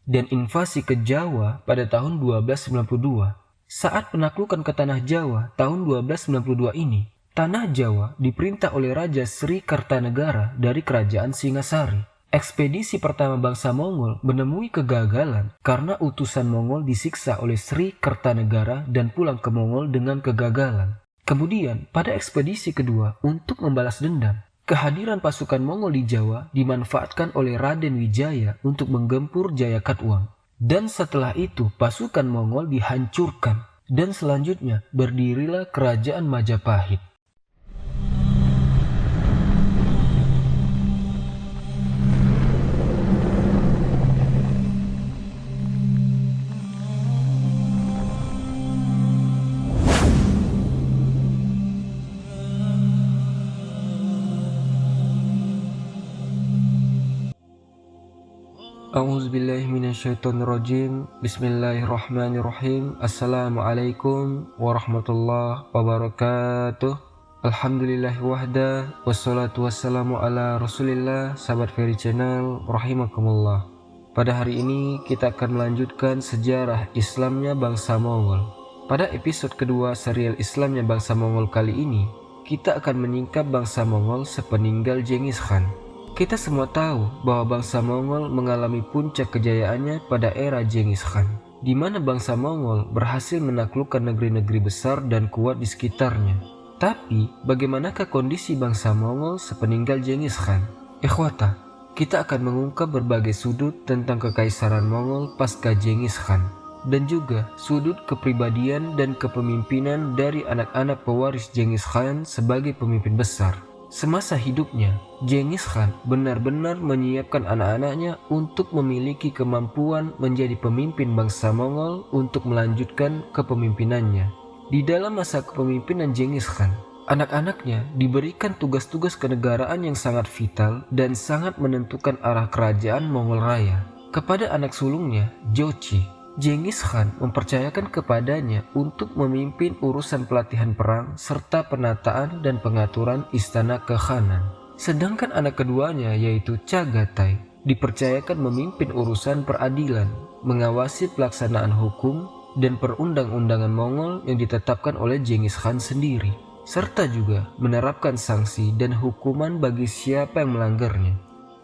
dan invasi ke Jawa pada tahun 1292. Saat penaklukan ke Tanah Jawa tahun 1292 ini, Tanah Jawa diperintah oleh Raja Sri Kartanegara dari Kerajaan Singasari. Ekspedisi pertama bangsa Mongol menemui kegagalan karena utusan Mongol disiksa oleh Sri Kertanegara dan pulang ke Mongol dengan kegagalan. Kemudian, pada ekspedisi kedua untuk membalas dendam, kehadiran pasukan Mongol di Jawa dimanfaatkan oleh Raden Wijaya untuk menggempur Jayakatwang. Dan setelah itu, pasukan Mongol dihancurkan dan selanjutnya berdirilah Kerajaan Majapahit. A'udzubillahiminasyaitonirrajim. Bismillahirrahmanirrahim. Assalamualaikum warahmatullahi wabarakatuh. Alhamdulillahi wahda, wassalatu wassalamu ala rasulillah. Sahabat Ferry Channel, rahimakumullah. Pada hari ini kita akan melanjutkan sejarah Islamnya bangsa Mongol. Pada episode kedua serial Islamnya bangsa Mongol kali ini, kita akan menyingkap bangsa Mongol sepeninggal Genghis Khan. Kita semua tahu bahwa bangsa Mongol mengalami puncak kejayaannya pada era Genghis Khan, di mana bangsa Mongol berhasil menaklukkan negeri-negeri besar dan kuat di sekitarnya. Tapi, bagaimanakah kondisi bangsa Mongol sepeninggal Genghis Khan? Ikhwata, kita akan mengungkap berbagai sudut tentang kekaisaran Mongol pasca Genghis Khan, dan juga sudut kepribadian dan kepemimpinan dari anak-anak pewaris Genghis Khan sebagai pemimpin besar. Semasa hidupnya, Genghis Khan benar-benar menyiapkan anak-anaknya untuk memiliki kemampuan menjadi pemimpin bangsa Mongol untuk melanjutkan kepemimpinannya. Di dalam masa kepemimpinan Genghis Khan, anak-anaknya diberikan tugas-tugas kenegaraan yang sangat vital dan sangat menentukan arah kerajaan Mongol Raya. Kepada anak sulungnya, Jochi, Genghis Khan mempercayakan kepadanya untuk memimpin urusan pelatihan perang serta penataan dan pengaturan istana kekhanan. Sedangkan anak keduanya yaitu Chagatai dipercayakan memimpin urusan peradilan, mengawasi pelaksanaan hukum dan perundang-undangan Mongol yang ditetapkan oleh Genghis Khan sendiri, serta juga menerapkan sanksi dan hukuman bagi siapa yang melanggarnya.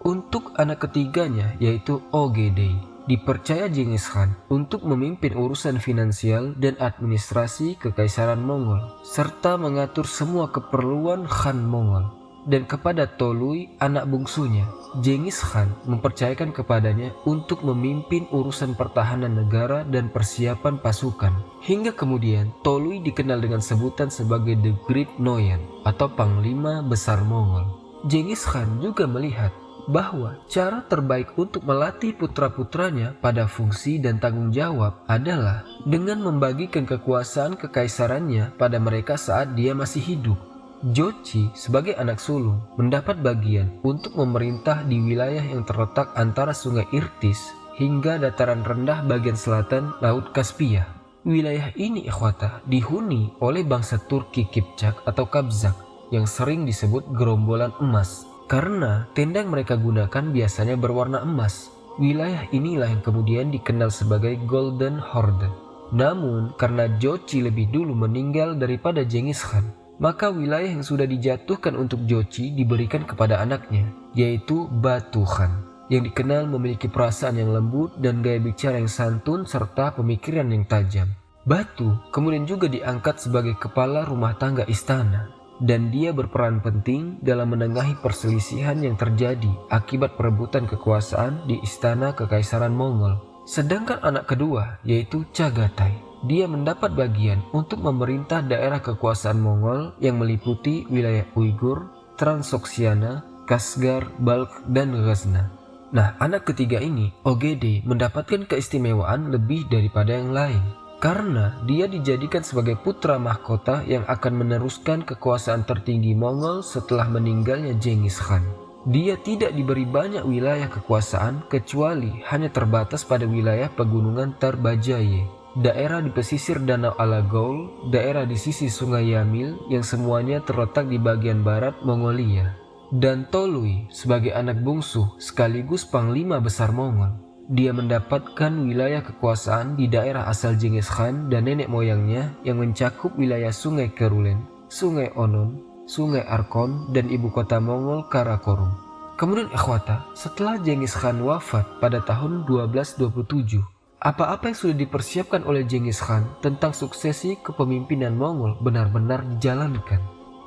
Untuk anak ketiganya yaitu Ogedei, dipercaya Genghis Khan untuk memimpin urusan finansial dan administrasi kekaisaran Mongol, serta mengatur semua keperluan Khan Mongol. Dan kepada Tolui, anak bungsunya, Genghis Khan mempercayakan kepadanya untuk memimpin urusan pertahanan negara dan persiapan pasukan. Hingga kemudian, Tolui dikenal dengan sebutan sebagai The Great Noyan atau Panglima Besar Mongol. Genghis Khan juga melihat bahwa cara terbaik untuk melatih putra-putranya pada fungsi dan tanggung jawab adalah dengan membagikan kekuasaan kekaisarannya pada mereka saat dia masih hidup. Jochi sebagai anak sulung mendapat bagian untuk memerintah di wilayah yang terletak antara Sungai Irtis hingga dataran rendah bagian selatan Laut Kaspia. Wilayah ini ikhwata dihuni oleh bangsa Turki Kipchak atau Kabzak yang sering disebut gerombolan emas, karena tenda yang mereka gunakan biasanya berwarna emas. Wilayah inilah yang kemudian dikenal sebagai Golden Horde. Namun, karena Jochi lebih dulu meninggal daripada Genghis Khan, maka wilayah yang sudah dijatuhkan untuk Jochi diberikan kepada anaknya, yaitu Batu Khan, yang dikenal memiliki perasaan yang lembut dan gaya bicara yang santun serta pemikiran yang tajam. Batu kemudian juga diangkat sebagai kepala rumah tangga istana, dan dia berperan penting dalam menengahi perselisihan yang terjadi akibat perebutan kekuasaan di istana kekaisaran Mongol. Sedangkan anak kedua yaitu Chagatai, dia mendapat bagian untuk memerintah daerah kekuasaan Mongol yang meliputi wilayah Uighur, Transoxiana, Kashgar, Balkh, dan Ghazna. Nah, anak ketiga ini, Ogedei, mendapatkan keistimewaan lebih daripada yang lain, karena dia dijadikan sebagai putra mahkota yang akan meneruskan kekuasaan tertinggi Mongol setelah meninggalnya Genghis Khan. Dia tidak diberi banyak wilayah kekuasaan kecuali hanya terbatas pada wilayah pegunungan Tarbajaye, daerah di pesisir Danau Alagol, daerah di sisi Sungai Yamil yang semuanya terletak di bagian barat Mongolia. Dan Tolui sebagai anak bungsu sekaligus panglima besar Mongol, dia mendapatkan wilayah kekuasaan di daerah asal Genghis Khan dan nenek moyangnya yang mencakup wilayah Sungai Kerulen, Sungai Onon, Sungai Arkon, dan ibu kota Mongol Karakorum. Kemudian ikhwata, setelah Genghis Khan wafat pada tahun 1227, apa-apa yang sudah dipersiapkan oleh Genghis Khan tentang suksesi kepemimpinan Mongol benar-benar dijalankan.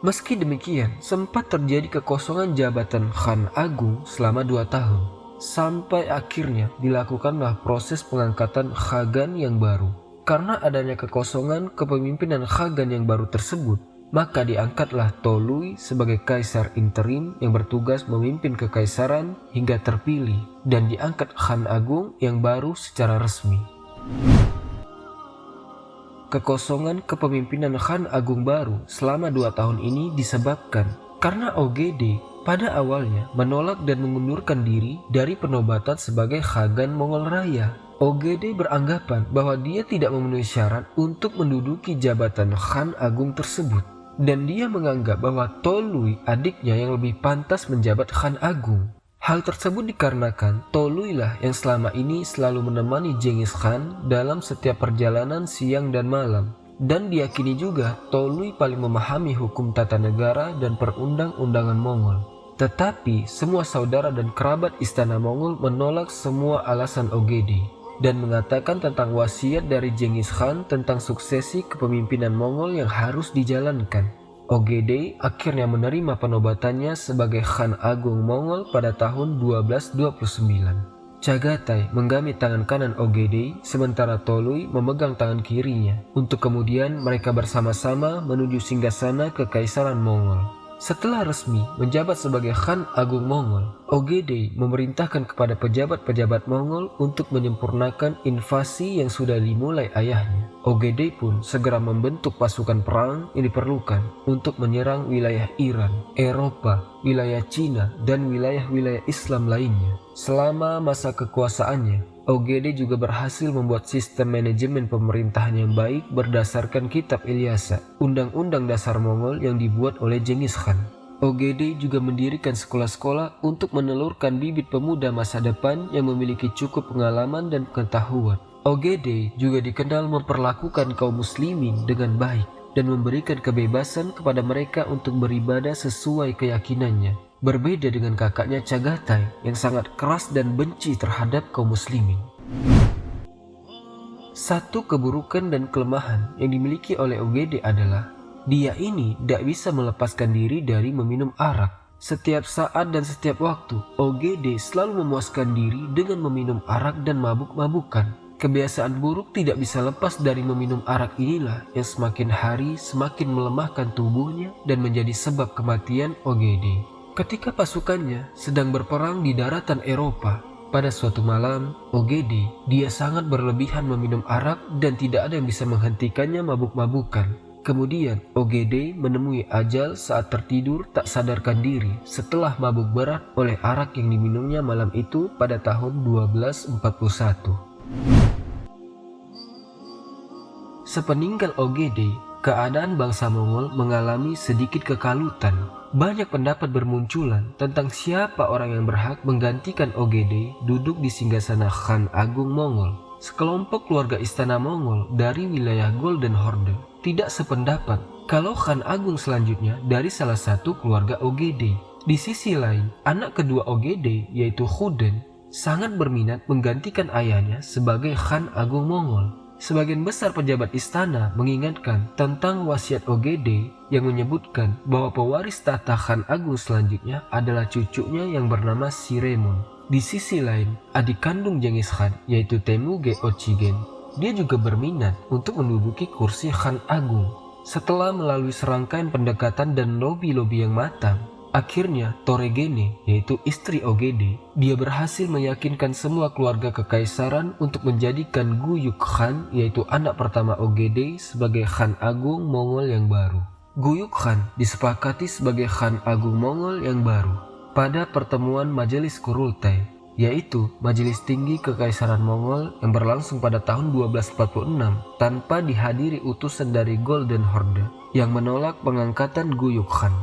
Meski demikian, sempat terjadi kekosongan jabatan Khan Agung selama 2 tahun. Sampai akhirnya dilakukanlah proses pengangkatan Khagan yang baru. Karena adanya kekosongan kepemimpinan Khagan yang baru tersebut, maka diangkatlah Tolui sebagai kaisar interim yang bertugas memimpin kekaisaran hingga terpilih, dan diangkat Khan Agung yang baru secara resmi. Kekosongan kepemimpinan Khan Agung baru selama 2 tahun ini disebabkan karena OGD pada awalnya menolak dan mengundurkan diri dari penobatan sebagai Khagan Mongol Raya. OGD beranggapan bahwa dia tidak memenuhi syarat untuk menduduki jabatan Khan Agung tersebut. Dan dia menganggap bahwa Tolui adiknya yang lebih pantas menjabat Khan Agung. Hal tersebut dikarenakan Tolui lah yang selama ini selalu menemani Genghis Khan dalam setiap perjalanan siang dan malam. Dan diyakini juga Tolui paling memahami hukum tata negara dan perundang-undangan Mongol. Tetapi semua saudara dan kerabat istana Mongol menolak semua alasan OGD dan mengatakan tentang wasiat dari Genghis Khan tentang suksesi kepemimpinan Mongol yang harus dijalankan. OGD akhirnya menerima penobatannya sebagai Khan Agung Mongol pada tahun 1229. Chagatai menggamit tangan kanan OGD sementara Tolui memegang tangan kirinya untuk kemudian mereka bersama-sama menuju singgasana Kekaisaran Mongol. Setelah resmi menjabat sebagai Khan Agung Mongol, OGD memerintahkan kepada pejabat-pejabat Mongol untuk menyempurnakan invasi yang sudah dimulai ayahnya. OGD pun segera membentuk pasukan perang yang diperlukan untuk menyerang wilayah Iran, Eropa, wilayah Cina, dan wilayah-wilayah Islam lainnya. Selama masa kekuasaannya, OGD juga berhasil membuat sistem manajemen pemerintahan yang baik berdasarkan Kitab Ilyasa, Undang-Undang Dasar Mongol yang dibuat oleh Genghis Khan. OGD juga mendirikan sekolah-sekolah untuk menelurkan bibit pemuda masa depan yang memiliki cukup pengalaman dan pengetahuan. OGD juga dikenal memperlakukan kaum muslimin dengan baik dan memberikan kebebasan kepada mereka untuk beribadah sesuai keyakinannya. Berbeda dengan kakaknya Chagatai yang sangat keras dan benci terhadap kaum muslimin. Satu keburukan dan kelemahan yang dimiliki oleh OGD adalah dia ini tidak bisa melepaskan diri dari meminum arak. Setiap saat dan setiap waktu, OGD selalu memuaskan diri dengan meminum arak dan mabuk-mabukan. Kebiasaan buruk tidak bisa lepas dari meminum arak inilah yang semakin hari semakin melemahkan tubuhnya dan menjadi sebab kematian OGD. Ketika pasukannya sedang berperang di daratan Eropa, pada suatu malam, OGD, dia sangat berlebihan meminum arak dan tidak ada yang bisa menghentikannya mabuk-mabukan. Kemudian, OGD menemui ajal saat tertidur tak sadarkan diri setelah mabuk berat oleh arak yang diminumnya malam itu pada tahun 1241. Sepeninggal OGD, keadaan bangsa Mongol mengalami sedikit kekalutan. Banyak pendapat bermunculan tentang siapa orang yang berhak menggantikan OGD duduk di singgasana Khan Agung Mongol. Sekelompok keluarga istana Mongol dari wilayah Golden Horde tidak sependapat kalau Khan Agung selanjutnya dari salah satu keluarga OGD. Di sisi lain, anak kedua OGD yaitu Khuden sangat berminat menggantikan ayahnya sebagai Khan Agung Mongol. Sebagian besar pejabat istana mengingatkan tentang wasiat OGD yang menyebutkan bahwa pewaris tahta Khan Agung selanjutnya adalah cucunya yang bernama Siremon. Di sisi lain, adik kandung Genghis Khan yaitu Temuge Ochigen, dia juga berminat untuk menduduki kursi Khan Agung. Setelah melalui serangkaian pendekatan dan lobi-lobi yang matang, akhirnya Toregene, yaitu istri OGD, dia berhasil meyakinkan semua keluarga kekaisaran untuk menjadikan Guyuk Khan, yaitu anak pertama OGD, sebagai Khan Agung Mongol yang baru. Guyuk Khan disepakati sebagai Khan Agung Mongol yang baru pada pertemuan Majelis Kurultai, yaitu Majelis Tinggi Kekaisaran Mongol yang berlangsung pada tahun 1246 tanpa dihadiri utusan dari Golden Horde yang menolak pengangkatan Guyuk Khan.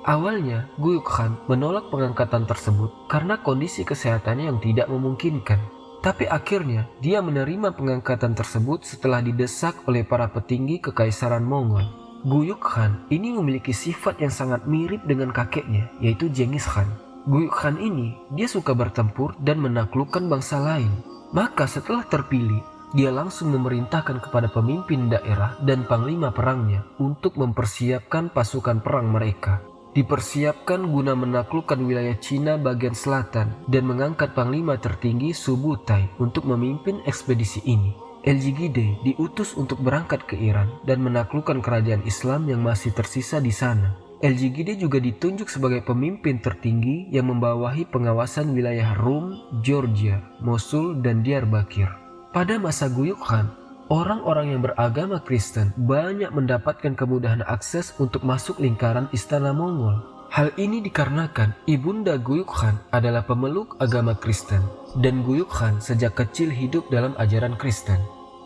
Awalnya, Guyuk Khan menolak pengangkatan tersebut karena kondisi kesehatannya yang tidak memungkinkan. Tapi akhirnya dia menerima pengangkatan tersebut setelah didesak oleh para petinggi kekaisaran Mongol. Guyuk Khan ini memiliki sifat yang sangat mirip dengan kakeknya, yaitu Genghis Khan. Guyuk Khan ini dia suka bertempur dan menaklukkan bangsa lain. Maka setelah terpilih, dia langsung memerintahkan kepada pemimpin daerah dan panglima perangnya untuk mempersiapkan pasukan perang mereka. Dipersiapkan guna menaklukkan wilayah Cina bagian selatan dan mengangkat panglima tertinggi Subutai untuk memimpin ekspedisi ini. Elchigide diutus untuk berangkat ke Iran dan menaklukkan kerajaan Islam yang masih tersisa di sana. Elchigide juga ditunjuk sebagai pemimpin tertinggi yang membawahi pengawasan wilayah Rum, Georgia, Mosul, dan Diyarbakir. Pada masa Guyuk Khan, orang-orang yang beragama Kristen banyak mendapatkan kemudahan akses untuk masuk lingkaran istana Mongol. Hal ini dikarenakan ibunda Guyuk Khan adalah pemeluk agama Kristen, dan Guyuk Khan sejak kecil hidup dalam ajaran Kristen.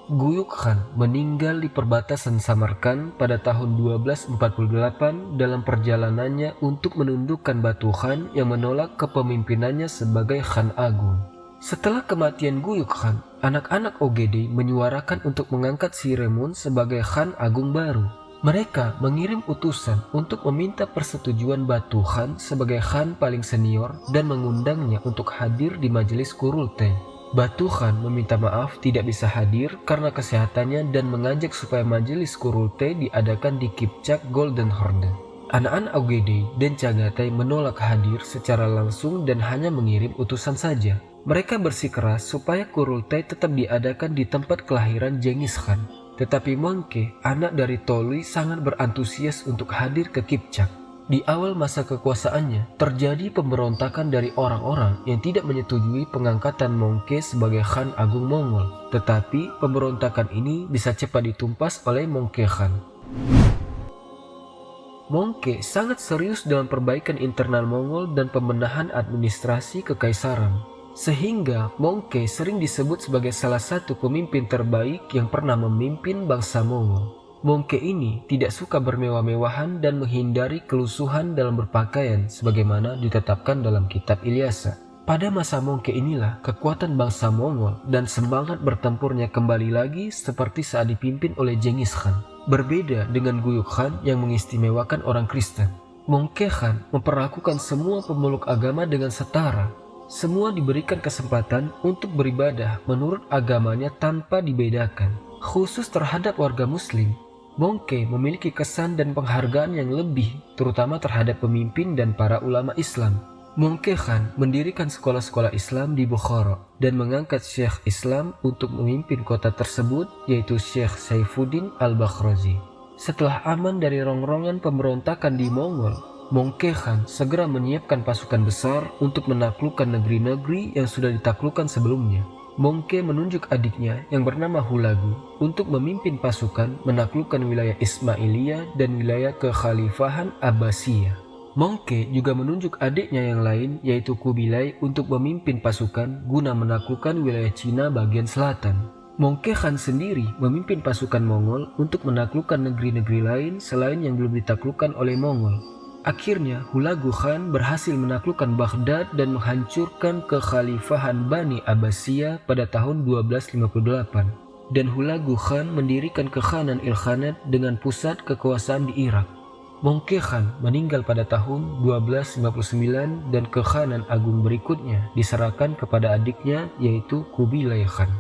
Guyuk Khan meninggal di perbatasan Samarkand pada tahun 1248 dalam perjalanannya untuk menundukkan Batu Khan yang menolak kepemimpinannya sebagai Khan Agung. Setelah kematian Guyuk Khan, anak-anak Ogedei menyuarakan untuk mengangkat Siremun sebagai Khan Agung baru. Mereka mengirim utusan untuk meminta persetujuan Batu Khan sebagai Khan paling senior dan mengundangnya untuk hadir di majelis Kurultai. Batu Khan meminta maaf tidak bisa hadir karena kesehatannya dan mengajak supaya majelis Kurultai diadakan di Kipchak Golden Horde. Anak-anak Ogedei dan Chagatai menolak hadir secara langsung dan hanya mengirim utusan saja. Mereka bersikeras supaya Kurultai tetap diadakan di tempat kelahiran Genghis Khan. Tetapi Mongke, anak dari Tolui, sangat berantusias untuk hadir ke Kipchak. Di awal masa kekuasaannya, terjadi pemberontakan dari orang-orang yang tidak menyetujui pengangkatan Mongke sebagai Khan Agung Mongol. Tetapi pemberontakan ini bisa cepat ditumpas oleh Mongke Khan. Mongke sangat serius dalam perbaikan internal Mongol dan pembenahan administrasi kekaisaran. Sehingga Mongke sering disebut sebagai salah satu pemimpin terbaik yang pernah memimpin bangsa Mongol. Mongke ini tidak suka bermewah-mewahan dan menghindari kelusuhan dalam berpakaian sebagaimana ditetapkan dalam kitab Ilyasa. Pada masa Mongke inilah kekuatan bangsa Mongol dan semangat bertempurnya kembali lagi seperti saat dipimpin oleh Genghis Khan. Berbeda dengan Guyuk Khan yang mengistimewakan orang Kristen. Mongke Khan memperlakukan semua pemeluk agama dengan setara. Semua diberikan kesempatan untuk beribadah menurut agamanya tanpa dibedakan. Khusus terhadap warga muslim, Mongke memiliki kesan dan penghargaan yang lebih, terutama terhadap pemimpin dan para ulama Islam. Mongke Khan mendirikan sekolah-sekolah Islam di Bukhara dan mengangkat syekh Islam untuk memimpin kota tersebut, yaitu Syekh Saifuddin al-Bakhrazi. Setelah aman dari rongrongan pemberontakan di Mongol, Mongke Khan segera menyiapkan pasukan besar untuk menaklukkan negeri-negeri yang sudah ditaklukkan sebelumnya. Mongke menunjuk adiknya yang bernama Hulagu untuk memimpin pasukan menaklukkan wilayah Ismailiyah dan wilayah kekhalifahan Abbasiyah. Mongke juga menunjuk adiknya yang lain yaitu Kubilai untuk memimpin pasukan guna menaklukkan wilayah Cina bagian selatan. Mongke Khan sendiri memimpin pasukan Mongol untuk menaklukkan negeri-negeri lain selain yang belum ditaklukkan oleh Mongol. Akhirnya Hulagu Khan berhasil menaklukkan Baghdad dan menghancurkan kekhalifahan Bani Abbasiyah pada tahun 1258. Dan Hulagu Khan mendirikan Kekhanan Ilkhanat dengan pusat kekuasaan di Irak. Mongke Khan meninggal pada tahun 1259 dan Kekhanan Agung berikutnya diserahkan kepada adiknya yaitu Kubilai Khan.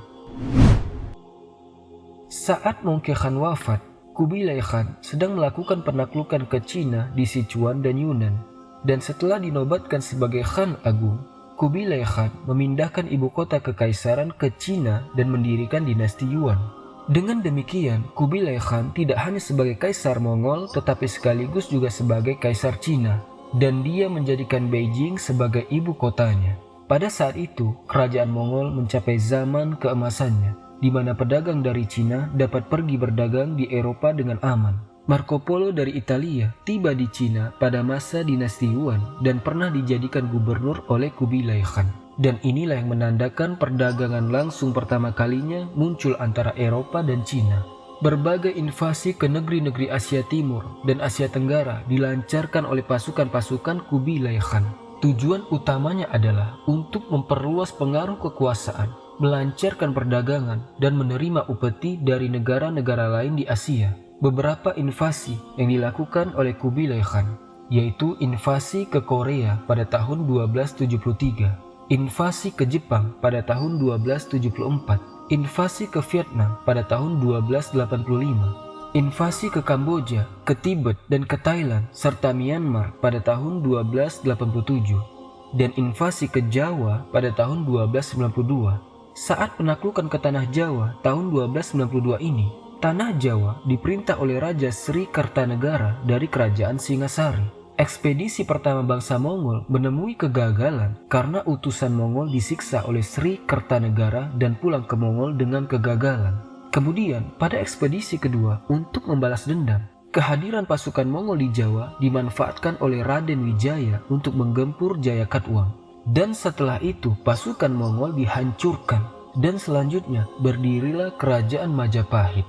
Saat Mongke Khan wafat, Kubilai Khan sedang melakukan penaklukan ke Cina di Sichuan dan Yunan, dan setelah dinobatkan sebagai Khan Agung, Kubilai Khan memindahkan ibu kota kekaisaran ke Cina dan mendirikan dinasti Yuan. Dengan demikian, Kubilai Khan tidak hanya sebagai kaisar Mongol tetapi sekaligus juga sebagai kaisar Cina, dan dia menjadikan Beijing sebagai ibu kotanya. Pada saat itu, kerajaan Mongol mencapai zaman keemasannya, di mana pedagang dari Cina dapat pergi berdagang di Eropa dengan aman. Marco Polo dari Italia tiba di Cina pada masa dinasti Yuan dan pernah dijadikan gubernur oleh Kubilai Khan. Dan inilah yang menandakan perdagangan langsung pertama kalinya muncul antara Eropa dan Cina. Berbagai invasi ke negeri-negeri Asia Timur dan Asia Tenggara dilancarkan oleh pasukan-pasukan Kubilai Khan. Tujuan utamanya adalah untuk memperluas pengaruh kekuasaan melancarkan perdagangan, dan menerima upeti dari negara-negara lain di Asia. Beberapa invasi yang dilakukan oleh Kubilai Khan, yaitu invasi ke Korea pada tahun 1273, invasi ke Jepang pada tahun 1274, invasi ke Vietnam pada tahun 1285, invasi ke Kamboja, ke Tibet, dan ke Thailand, serta Myanmar pada tahun 1287, dan invasi ke Jawa pada tahun 1292. Saat penaklukan ke Tanah Jawa tahun 1292 ini, Tanah Jawa diperintah oleh Raja Sri Kertanegara dari Kerajaan Singasari. Ekspedisi pertama bangsa Mongol menemui kegagalan karena utusan Mongol disiksa oleh Sri Kertanegara dan pulang ke Mongol dengan kegagalan. Kemudian, pada ekspedisi kedua untuk membalas dendam, kehadiran pasukan Mongol di Jawa dimanfaatkan oleh Raden Wijaya untuk menggempur Jayakatwang. Dan setelah itu, pasukan Mongol dihancurkan, dan selanjutnya berdirilah Kerajaan Majapahit.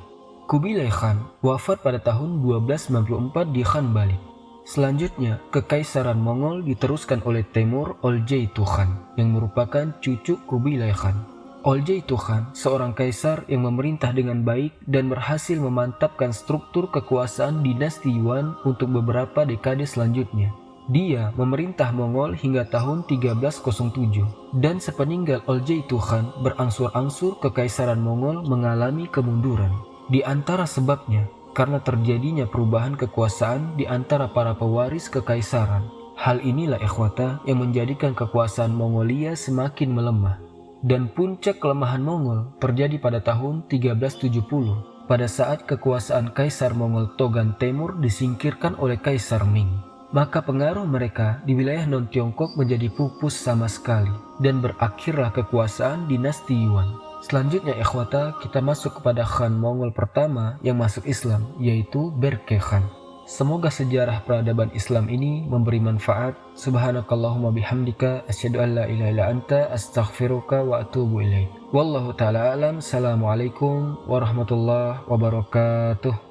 Kubilai Khan wafat pada tahun 1294 di Khanbali. Selanjutnya, Kekaisaran Mongol diteruskan oleh Temur Oljaitu Khan yang merupakan cucu Kubilai Khan. Oljaitu Khan seorang kaisar yang memerintah dengan baik dan berhasil memantapkan struktur kekuasaan dinasti Yuan untuk beberapa dekade selanjutnya. Dia memerintah Mongol hingga tahun 1307, dan sepeninggal Oljaitu Khan berangsur-angsur Kekaisaran Mongol mengalami kemunduran. Di antara sebabnya, karena terjadinya perubahan kekuasaan di antara para pewaris kekaisaran. Hal inilah ikhwata yang menjadikan kekuasaan Mongolia semakin melemah. Dan puncak kelemahan Mongol terjadi pada tahun 1370, pada saat kekuasaan Kaisar Mongol Togan Temur disingkirkan oleh Kaisar Ming. Maka pengaruh mereka di wilayah non-Tiongkok menjadi pupus sama sekali, dan berakhirlah kekuasaan dinasti Yuan. Selanjutnya ikhwata, kita masuk kepada Khan Mongol pertama yang masuk Islam, yaitu Berke Khan. Semoga sejarah peradaban Islam ini memberi manfaat. Subhanakallahumma bihamdika asyhadu an la ilaha illa anta astaghfiruka wa atubu ilaik. Wallahu taala alam. Assalamualaikum warahmatullahi wabarakatuh.